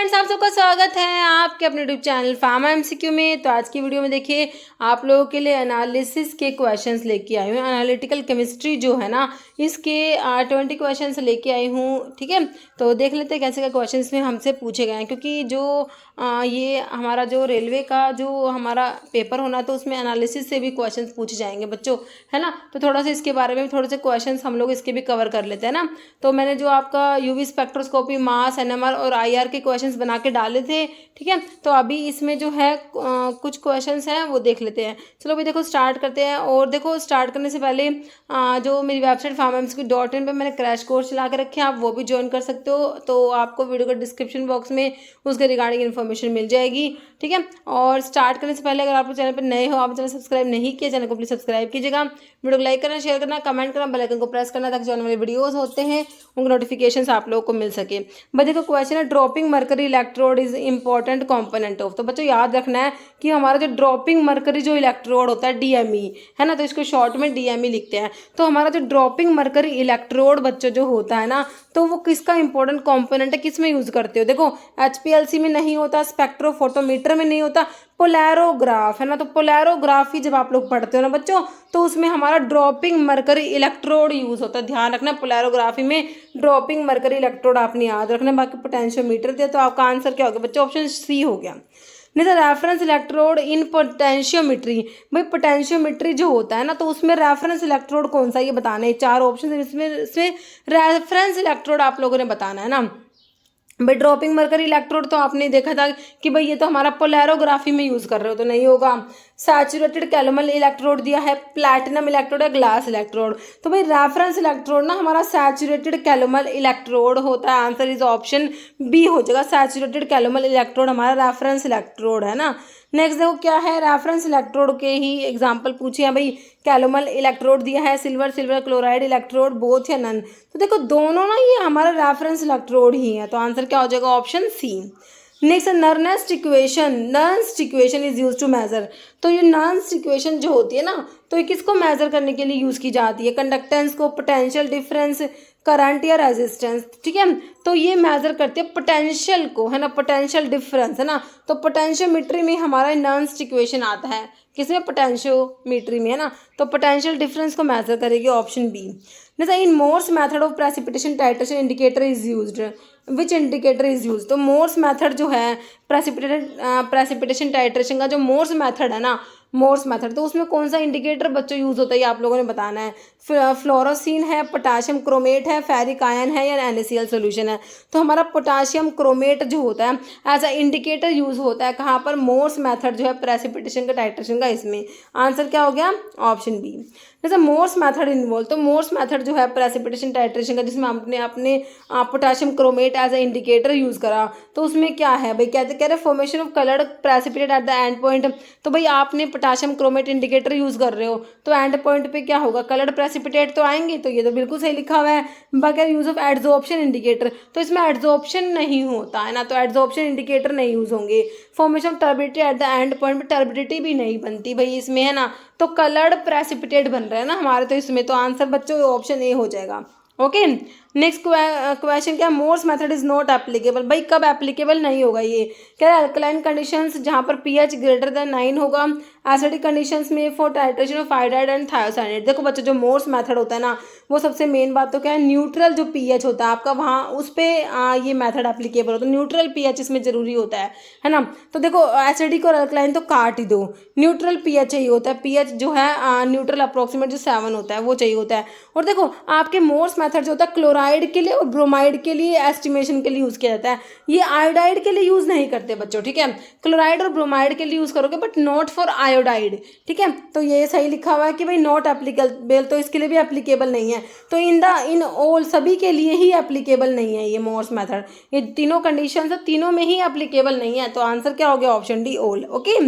Friends, आप सबका स्वागत है आपके अपने यूट्यूब चैनल फार्मा एमसीक्यू में। तो आज की वीडियो में देखिए आप लोगों के लिए एनालिसिस के क्वेश्चंस लेके आई हूँ। एनालिटिकल केमिस्ट्री जो है ना, इसके 20 क्वेश्चंस लेके आई हूँ। ठीक है, तो देख लेते हैं कैसे का क्वेश्चंस में हमसे पूछे गए हैं, क्योंकि जो ये हमारा जो रेलवे का जो हमारा पेपर होना तो उसमें एनालिसिस से भी क्वेश्चंस पूछे जाएंगे बच्चों, है ना। तो थोड़ा सा इसके बारे में थोड़े से क्वेश्चंस हम लोग इसके भी कवर कर लेते हैं ना। तो मैंने जो आपका यूवी स्पेक्ट्रोस्कोपी, मास, एनएमआर और आईआर के क्वेश्चंस बना के डाले थे। ठीक है, तो अभी इसमें जो है कुछ क्वेश्चंस हैं वो देख लेते हैं। चलो भाई देखो स्टार्ट करते हैं। और देखो स्टार्ट करने से पहले जो मेरी वेबसाइट pharmamcq.in पे मैंने क्रैश कोर्स चला के रखे हैं, आप वो भी ज्वाइन कर सकते हो। तो आपको वीडियो के डिस्क्रिप्शन बॉक्स में उसके रिगार्डिंग इन्फॉर्मेशन मिल जाएगी। ठीक है, और स्टार्ट करने से पहले अगर आप चैनल पर नए हो, आप चैनल सब्सक्राइब नहीं किया, चैनल को प्लीज सब्सक्राइब कीजिएगा। वीडियो को लाइक करना, शेयर करना, कमेंट करना, बेल आइकन को प्रेस करना, ताकि जो आने वाले वीडियोस होते हैं उनके नोटिफिकेशंस आप लोगों को मिल सके। बच्चों देखो क्वेश्चन है, dropping mercury electrode is important component of. तो बच्चों याद रखना है कि हमारा जो ड्रॉपिंग मरकरी जो इलेक्ट्रोड होता है डीएमई, है ना, तो इसको शॉर्ट में डीएमई लिखते हैं। तो हमारा जो ड्रॉपिंग मरकरी इलेक्ट्रोड बच्चों जो होता है ना, तो वो किसका इंपॉर्टेंट कंपोनेंट है, किस में यूज करते हो। देखो एचपीएलसी में नहीं होता, स्पेक्ट्रोफोटोमीटर में नहीं होता, पोलैरोग्राफ, है ना। तो पोलैरोग्राफी जब आप लोग पढ़ते हो ना बच्चों, तो उसमें हमारा ड्रॉपिंग मरकरी इलेक्ट्रोड यूज होता है। ध्यान रखना, पोलैरोग्राफी में ड्रॉपिंग मरकरी इलेक्ट्रोड आपने याद रखना। बाकी पोटेंशियोमीटर दिया, तो आपका आंसर क्या हो गया बच्चों, ऑप्शन सी हो गया। नहीं तो रेफरेंस इलेक्ट्रोड इन पोटेंशियोमीट्री, भाई पोटेंशियोमीट्री जो होता है ना, तो उसमें रेफरेंस इलेक्ट्रोड कौन सा, ये बताना है। 4 ऑप्शन है इसमें रेफरेंस इलेक्ट्रोड आप लोगों ने बताना है ना। भाई ड्रॉपिंग मरकरी इलेक्ट्रोड तो आपने देखा था कि भाई ये तो हमारा पोलैरोग्राफी में यूज कर रहे हो, तो नहीं होगा। सैचुरेटेड कैलोमल इलेक्ट्रोड दिया है, प्लैटिनम इलेक्ट्रोड है, ग्लास इलेक्ट्रोड। तो भाई रेफरेंस इलेक्ट्रोड ना हमारा सैचुरेटेड कैलोमल इलेक्ट्रोड होता है। आंसर इज ऑप्शन बी हो जाएगा। सैचुरेटेड कैलोमल इलेक्ट्रोड हमारा रेफरेंस इलेक्ट्रोड है ना। नेक्स्ट देखो क्या है, रेफरेंस इलेक्ट्रोड के ही एग्जांपल पूछे हैं भाई। कैलोमल इलेक्ट्रोड दिया है, सिल्वर क्लोराइड इलेक्ट्रोड, बोथ या नन। तो देखो दोनों ना ये हमारा रेफरेंस इलेक्ट्रोड ही है, तो आंसर क्या हो जाएगा, option c. Next Nernst equation is use to measure. तो ये नर्नेस्ट इक्वेशन जो होती है ना, तो ये किसको मेजर करने के लिए यूज की जाती है, कंडक्टेंस को, पोटेंशियल डिफरेंस, करंट या रेजिस्टेंस। ठीक है, तो ये मेजर करते हैं पोटेंशियल को, है ना, पोटेंशियल डिफरेंस, है ना। तो पोटेंशियोमीट्री में हमारा नर्नेस्ट इक्वेशन आता है, किसमें, पोटेंशियोमीट्री में, है ना। तो पोटेंशियल डिफरेंस को मेजर करेगी, ऑप्शन बी। जैसे in Mohr's method of precipitation titration indicator is used, which indicator is use. तो मोर्स मेथड जो है प्रेसिपिटेशन टाइट्रेशन का जो मोर्स मेथड है ना, मोर्स मेथड, तो उसमें कौन सा इंडिकेटर बच्चों यूज होता है, ये आप लोगों ने बताना है। फ्लोरोसिन है, पोटाशियम क्रोमेट है, फेरिक आयन है, या NaCl सोल्यूशन है। तो हमारा पोटाशियम क्रोमेट जो होता है एज अ इंडिकेटर यूज होता है कहाँ पर, मोर्स मेथड जो है प्रेसिपिटेशन का टाइट्रेशन का, इसमें आंसर क्या हो गया, ऑप्शन बी। जैसे मोर्स मेथड इन्वॉल्व, तो मोर्स मेथड जो है प्रेसिपिटेशन टाइट्रेशन का, जिसमें हमने अपने potassium chromate as a indicator use करा, तो उसमें क्या है भाई, कहते कह रहे formation of coloured precipitate at the end point. तो भाई आपने पोटाशियम क्रोमेट इंडिकेटर यूज कर रहे हो, तो एंड पॉइंट पे क्या होगा, कलर्ड प्रेसिपिटेट तो आएंगे। तो ये तो बिल्कुल सही लिखा हुआ है। बगैर यूज ऑफ एड्जॉर्प्शन इंडिकेटर, तो इसमें एड्जॉर्प्शन नहीं होता है ना, तो एड्जॉर्प्शन इंडिकेटर नहीं यूज होंगे। Formation of turbidity eight the end point पे टर्बिडिटी भी नहीं बनती भाई इसमें, है ना। तो कलर्ड प्रेसिपिटेट बन रहा है ना हमारे, तो इसमें तो आंसर बच्चों ऑप्शन ए हो जाएगा। ओके, नेक्स्ट क्वेश्चन क्या, Mohr's method is not applicable. भाई कब एप्लीकेबल नहीं होगा, ये क्या है, अल्कलाइन कंडीशंस जहाँ पर pH ग्रेटर देन 9 होगा, एसिडिक कंडीशंस में for titration of iodide and thiocyanate. देखो बच्चों जो मोर्स मेथड होता है ना, वो सबसे मेन बात तो क्या है, न्यूट्रल जो pH होता है आपका, वहाँ उस पर ये मेथड एप्लीकेबल होता है। न्यूट्रल pH इसमें जरूरी होता है ना। तो देखो एसिडिक और अल्कलाइन तो काट ही दो, न्यूट्रल pH चाहिए होता है। pH जो है न्यूट्रल अप्रोक्सीमेट जो 7 होता है वो चाहिए होता है। और देखो आपके मोर्स मेथड जो होता है क्लोराइड के लिए और ब्रोमाइड के लिए एस्टिमेशन के लिए यूज किया जाता है, ये आयोडाइड के लिए यूज नहीं करते बच्चों। ठीक है, क्लोराइड और ब्रोमाइड के लिए यूज करोगे, बट नॉट फॉर आयोडाइड। ठीक है, तो ये सही लिखा हुआ है कि भाई नॉट एप्लीकेबल, तो इसके लिए भी एप्लीकेबल नहीं है। तो इन ऑल सभी के लिए ही एप्लीकेबल नहीं है ये मोर्स मेथड। ये तीनों कंडीशन है, तीनों में ही एप्लीकेबल नहीं है, तो आंसर क्या हो गया, option D all. Okay,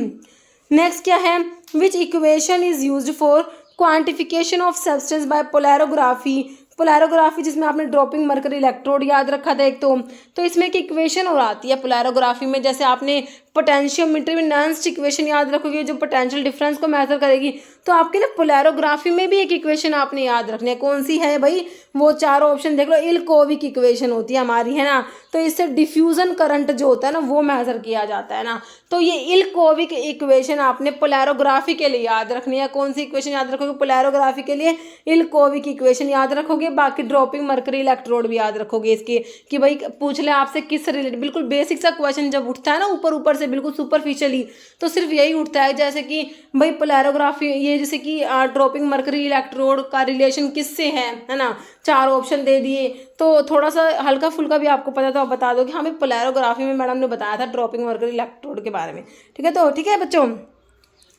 next क्या है, विच equation is used for quantification of substance by polarography. Polarography जिसमें आपने ड्रॉपिंग मरकरी इलेक्ट्रोड याद रखा था एक, तो इसमें एक इक्वेशन और आती है पोलैरोग्राफी में। जैसे आपने पोटेंशियोमीटर में नर्नेस्ट इक्वेशन याद रखोगे जो पोटेंशियल डिफरेंस को मेजर करेगी, तो आपके ना पोलैरोग्राफी में भी एक इक्वेशन आपने याद रखनी है। कौन सी है भाई? वो चारों ऑप्शन देख लो, इलकोविक इक्वेशन होती है हमारी, है ना। तो इससे डिफ्यूजन करंट जो होता है ना वो मेजर किया जाता है ना। तो ये इलकोविक इक्वेशन आपने पोलैरोग्राफी के लिए याद रखनी है। कौन सी इक्वेशन याद रखोगे पोलैरोग्राफी के लिए? इलकोविक इक्वेशन याद रखोगे। बाकी ड्रॉपिंग मरकरी इलेक्ट्रोड भी याद रखोगे इसके, कि भाई पूछ ले आपसे किस रिलेटेड। बिल्कुल बेसिक सा क्वेश्चन जब उठता है ना ऊपर ऊपर से बिल्कुल सुपरफिशियली, तो सिर्फ यही उठता है जैसे कि भाई पोलैरोग्राफी, ये जैसे कि ड्रॉपिंग मरकरी इलेक्ट्रोड का रिलेशन किससे है ना। चार ऑप्शन दे दिए, तो थोड़ा सा हल्का फुल्का भी आपको पता तो आप बता दो कि हाँ भाई पोलैरोग्राफी में मैडम ने बताया था ड्रॉपिंग मरकरी इलेक्ट्रोड के बारे में। ठीक है, तो ठीक है बच्चों।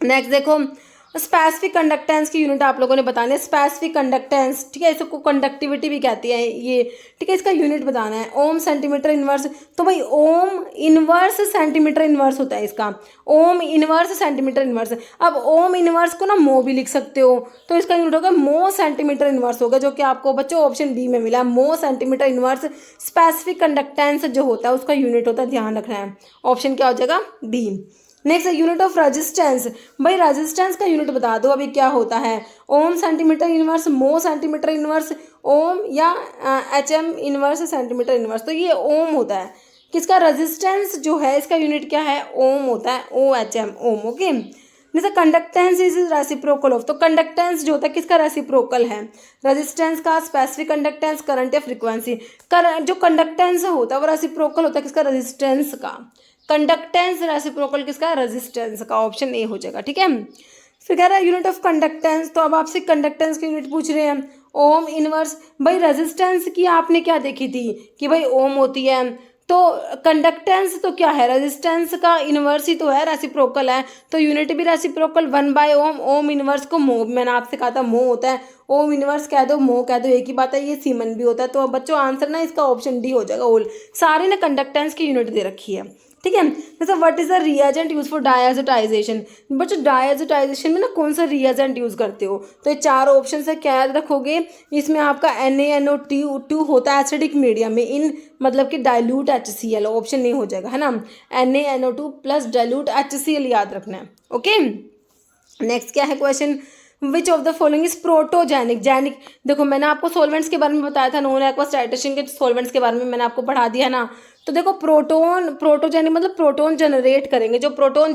नेक्स्ट देखो, स्पेसिफिक कंडक्टेंस की यूनिट आप लोगों ने बताना है। स्पेसिफिक कंडक्टेंस, ठीक है, इसको कंडक्टिविटी भी कहती है ये, ठीक है, इसका यूनिट बताना है। ओम सेंटीमीटर इनवर्स, तो भाई ओम इनवर्स सेंटीमीटर इनवर्स होता है इसका, ओम इनवर्स सेंटीमीटर इनवर्स। अब ओम इनवर्स को ना मो भी लिख सकते हो, तो इसका यूनिट होगा मो सेंटीमीटर इनवर्स होगा, जो कि आपको बच्चों ऑप्शन बी में मिला है, मो सेंटीमीटर इनवर्स। स्पेसिफिक कंडक्टेंस जो होता है उसका यूनिट होता है, ध्यान रखना है। ऑप्शन क्या हो जाएगा? B. Next unit of resistance, भाई रेजिस्टेंस का यूनिट बता दो अभी क्या होता है। Ohm centimetre inverse, mho centimetre inverse, ohm या एचएम इनवर्स सेंटीमीटर इनवर्स। तो ये ओम होता है। किसका रेजिस्टेंस जो है इसका यूनिट क्या है? ओम होता है, ओ एच एम, ओम। ओके, जैसे कंडक्टेंस इज रेसिप्रोकल ऑफ, तो कंडक्टेंस जो होता है किसका रेसिप्रोकल है? रेजिस्टेंस का, स्पेसिफिक कंडक्टेंस, करंट या फ्रीक्वेंसी। जो कंडक्टेंस होता है वो रेसिप्रोकल होता है किसका? रेजिस्टेंस का। कंडक्टेंस रेसिप्रोकल किसका? रेजिस्टेंस का। ऑप्शन ए हो जाएगा। ठीक है, फिर कह रहा है यूनिट ऑफ कंडक्टेंस, तो अब आपसे कंडक्टेंस की यूनिट पूछ रहे हैं। ओम इनवर्स, भाई रेजिस्टेंस की आपने क्या देखी थी कि भाई ओम होती है, तो कंडक्टेंस तो क्या है? रेजिस्टेंस का इनवर्स ही तो है, रेसिप्रोकल है, तो यूनिट भी रेसिप्रोकल 1/ओम। ओम इनवर्स को मो, मैंने आपसे कहा था मो होता है, ओम इनवर्स कह दो, मो कह दो, एक ही बात है, ये सीमन भी होता है। तो अब बच्चों आंसर ना इसका ऑप्शन डी हो जाएगा। ओल सारी ने कंडक्टेंस की यूनिट दे रखी है। ठीक है, जैसे what is the reagent use for डायजोटाइजेशन। बच्चों डायजोटाइजेशन में ना कौन सा रिएजेंट यूज करते हो? तो ये चार ऑप्शन से क्या याद रखोगे? इसमें आपका NaNO2 होता है एसिडिक मीडियम में, इन मतलब कि डाइल्यूट HCl, ऑप्शन नहीं हो जाएगा, है ना। NaNO2 प्लस डाइल्यूट HCl याद रखना है। ओके, नेक्स्ट क्या है question? Which of the following is protogenic. Genic, देखो मैंने आपको सॉल्वेंट्स के बारे में बताया था, नॉन एक्वस टाइट्रेशन के सॉल्वेंट्स के बारे में मैंने आपको पढ़ा दिया ना। तो देखो प्रोटोजेनिक मतलब प्रोटोन जनरेट करेंगे, जो प्रोटोन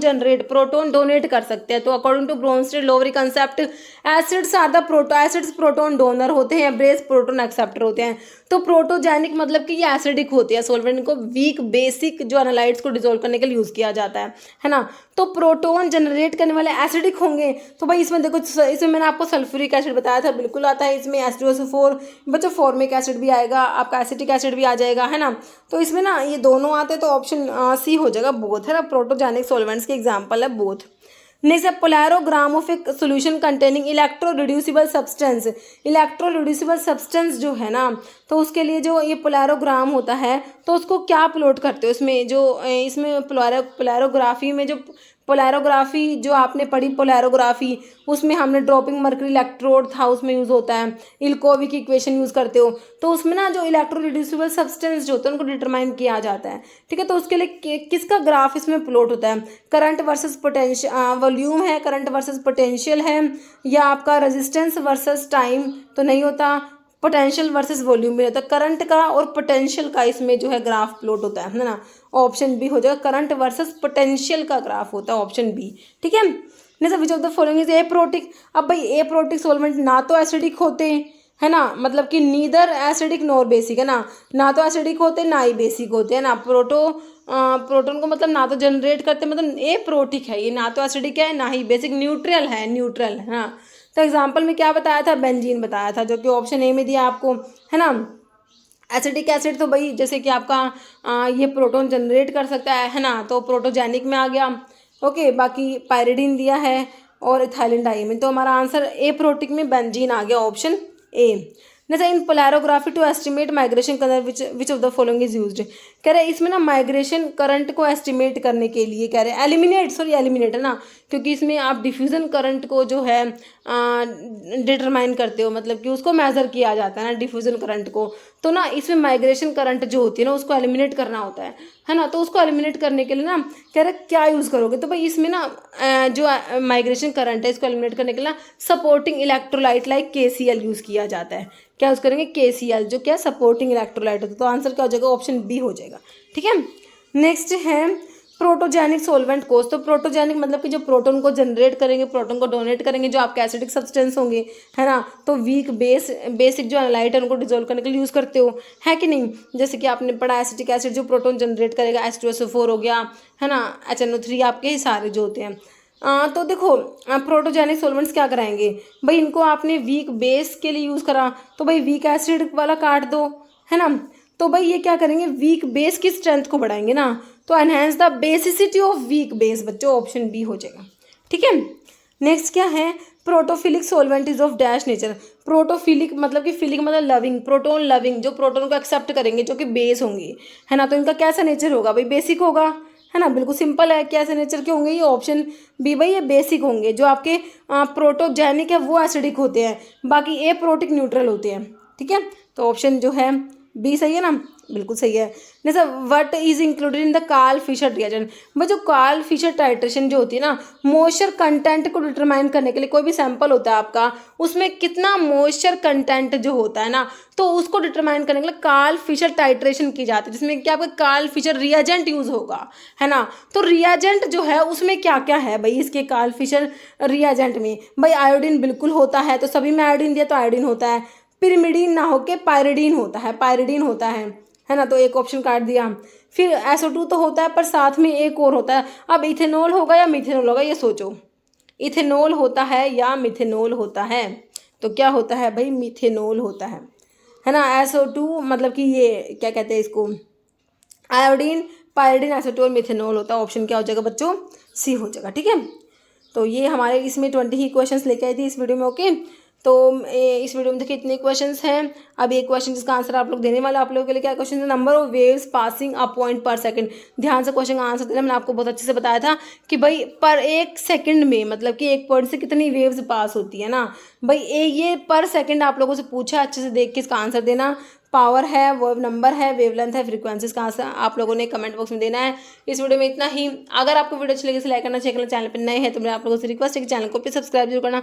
डोनेट कर सकते हैं। तो according to Bronsted Lowry concept, acids are the acids proton donor होते हैं, बेस प्रोटोन एक्सेप्टर होते हैं। तो प्रोटोजेनिक मतलब कि ये एसिडिक होते हैं सॉल्वेंट को वीक बेसिक जो एनालाइट्स को डिसॉल्व करने के लिए यूज किया जाता है ना। तो प्रोटोन जनरेट करने वाले एसिडिक होंगे। तो भाई इसमें देखो, इसमें मैंने आपको सल्फ्यूरिक एसिड बताया था, बिल्कुल आता है इसमें। H2SO4 बच्चों, फॉर्मिक एसिड भी आएगा, आपका एसिटिक एसिड भी आ जाएगा, है ना। तो इसमें ना ये दोनों आते हैं, तो ऑप्शन सी हो जाएगा, बोथ, है ना। प्रोटोजेनिक सॉल्वेंट्स के एग्जाम्पल है बोथ। नेक्स्ट है पोलैरोग्राम of a solution containing electro reducible substance. Electro reducible substance जो है ना, तो उसके लिए जो ये पोलैरोग्राम होता है, तो उसको क्या प्लॉट करते हो? इसमें पोलैरोग्राफी में जो पोलैरोग्राफी जो आपने पढ़ी पोलैरोग्राफी, उसमें हमने ड्रॉपिंग मर्करी इलेक्ट्रोड था, उसमें यूज़ होता है। इलकोविक इक्वेशन यूज़ करते हो, तो उसमें ना जो इलेक्ट्रो रिड्यूसिबल सब्सटेंस जो होते हैं उनको डिटरमाइन किया जाता है। ठीक है, तो उसके लिए किसका ग्राफ इसमें प्लॉट होता है? करंट वर्सेस पोटेंशियल, वॉल्यूम है, करंट वर्सेस पोटेंशियल है, या आपका रेजिस्टेंस वर्सेस टाइम तो नहीं होता, पोटेंशियल वर्सेस वॉल्यूम भी होता है। करंट का और पोटेंशियल का इसमें जो है ग्राफ प्लॉट होता है ना। ऑप्शन बी हो जाएगा, करंट वर्सेस पोटेंशियल का ग्राफ होता है, ऑप्शन बी। ठीक है, नहीं विच of the following is aprotic. अब भाई एप्रोटिक सॉल्वेंट ना तो एसिडिक होते हैं, है ना, मतलब कि नीदर एसिडिक नॉर बेसिक, है ना तो एसिडिक होते ना ही बेसिक होते हैं ना। प्रोटोन को मतलब ना तो जनरेट करते, मतलब एप्रोटिक है ये, ना तो एसिडिक है ना ही बेसिक, न्यूट्रल है ना। तो एग्जाम्पल में क्या बताया था? बेंजीन बताया था, जो कि ऑप्शन ए में दिया आपको, है ना। एसिडिक एसिड तो भाई जैसे कि आपका ये प्रोटोन जनरेट कर सकता है ना, तो प्रोटोजेनिक में आ गया। ओके, बाकी पायरिडीन दिया है और इथाइलिन डाइमीन, तो हमारा आंसर एप्रोटिक में बेंजीन आ गया, ऑप्शन ए। जैसे in polarography to estimate migration current which of the following is used. कह रहे हैं इसमें ना माइग्रेशन करंट को एस्टिमेट करने के लिए कह रहे हैं एलिमिनेट है ना, क्योंकि इसमें आप डिफ्यूज़न करंट को जो है डिटरमाइन करते हो, मतलब कि उसको मेज़र किया जाता है ना डिफ्यूज़न करंट को। तो ना इसमें माइग्रेशन करंट जो होती है ना उसको एलिमिनेट करना होता है ना। तो उसको एलिमिनेट करने के लिए ना कह रहे क्या यूज़ करोगे, तो भाई इसमें ना जो माइग्रेशन करंट है इसको एलिमिनेट करने के लिए supporting electrolyte like KCl use किया जाता है। क्या यूज़ करेंगे, KCl, जो क्या सपोर्टिंग इलेक्ट्रोलाइट होता है। तो आंसर क्या हो जाएगा, ऑप्शन बी हो जाएगा। ठीक है, नेक्स्ट है प्रोटोजेनिक सोलवेंट कोज। तो प्रोटोजेनिक मतलब कि जो प्रोटोन को जनरेट करेंगे, प्रोटोन को डोनेट करेंगे, जो आपके एसिडिक सब्सटेंस होंगे, है ना। तो वीक बेसिक जो एनालाइट है उनको डिजोल्व करने के लिए यूज़ करते हो, है कि नहीं। जैसे कि आपने पढ़ा एसिटिक एसिड जो प्रोटोन जनरेट करेगा, H2SO4 हो गया, है ना, HNO3 आपके ही सारे जो होते हैं। तो देखो प्रोटोजेनिक सॉल्वेंट्स क्या कराएंगे भाई, इनको आपने वीक बेस के लिए यूज़ करा तो भाई वीक एसिड वाला काट दो, है ना। तो भाई ये क्या करेंगे, वीक बेस की स्ट्रेंथ को बढ़ाएंगे ना। तो enhance the basicity of weak base, बच्चों ऑप्शन बी हो जाएगा। ठीक है, नेक्स्ट क्या है, protophilic solvent is of dash nature. Protophilic मतलब कि फिलिक मतलब लविंग, प्रोटोन लविंग, जो प्रोटोन को एक्सेप्ट करेंगे, जो कि बेस होंगे, है ना। तो इनका कैसा नेचर होगा भाई, बेसिक होगा, है ना। बिल्कुल सिंपल है, कैसे नेचर के होंगे, ये ऑप्शन बी भाई, ये बेसिक होंगे। जो आपके प्रोटोजेनिक है वो एसिडिक होते हैं, बाकी ए प्रोटिक न्यूट्रल होते हैं। ठीक है, तो ऑप्शन जो है बी सही है ना, बिल्कुल सही है। जैसे what is included in the Karl Fischer reagent. भाई जो कार्ल फिशर टाइट्रेशन जो होती है ना, मॉइस्चर कंटेंट को डिटरमाइन करने के लिए, कोई भी सैंपल होता है आपका, उसमें कितना मॉइस्चर कंटेंट जो होता है ना, तो उसको डिटरमाइन करने के लिए कार्ल फिशर टाइट्रेशन की जाती है, जिसमें क्या आपका कार्ल फिशर रिएजेंट यूज होगा, है ना। तो रिएजेंट जो है उसमें क्या क्या है भाई, इसके कार्ल फिशर रिएजेंट में भाई आयोडीन बिल्कुल होता है, तो सभी में आयोडीन दिया तो आयोडीन होता है। पिरिमिडीन ना होके पायरिडीन होता है, पायरिडीन होता है ना। तो एक ऑप्शन काट दिया। फिर SO2 तो होता है, पर साथ में एक और होता है। अब इथेनॉल होगा या मिथेनॉल होगा, ये सोचो। इथेनॉल होता है या मिथेनॉल होता है, तो क्या होता है भाई, मिथेनॉल होता है ना। SO2 मतलब कि ये क्या कहते हैं इसको, आयोडीन, पायरिडीन, SO2 और मिथेनॉल होता है। ऑप्शन क्या हो जाएगा बच्चों, सी हो जाएगा। ठीक है, तो ये हमारे इसमें 20 ही क्वेश्चंस लेके आई थी इस वीडियो में। ओके, तो इस वीडियो में देखिए इतने क्वेश्चंस हैं। अब एक क्वेश्चन जिसका आंसर आप लोग देने वाले, आप लोगों के लिए क्या क्वेश्चन है, number of waves passing a point पर सेकंड। ध्यान से क्वेश्चन का आंसर देना। मैंने आपको बहुत अच्छे से बताया था कि भाई पर एक सेकंड में, मतलब कि एक पॉइंट से कितनी वेव्स पास होती है ना भाई, ये पर सेकंड आप लोगों से पूछा, अच्छे से देख के इसका आंसर देना। पावर है, वो नंबर है, वेवलेंथ है, फ्रीक्वेंसीज का आंसर आप लोगों ने कमेंट बॉक्स में देना है। इस वीडियो में इतना ही। अगर आपको वीडियो अच्छी लगी तो लाइक करना, शेयर करना, चैनल पर नए हैं तो मैं आप लोगों से रिक्वेस्ट है कि चैनल को भी सब्सक्राइब जरूर करना।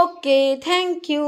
Okay, thank you.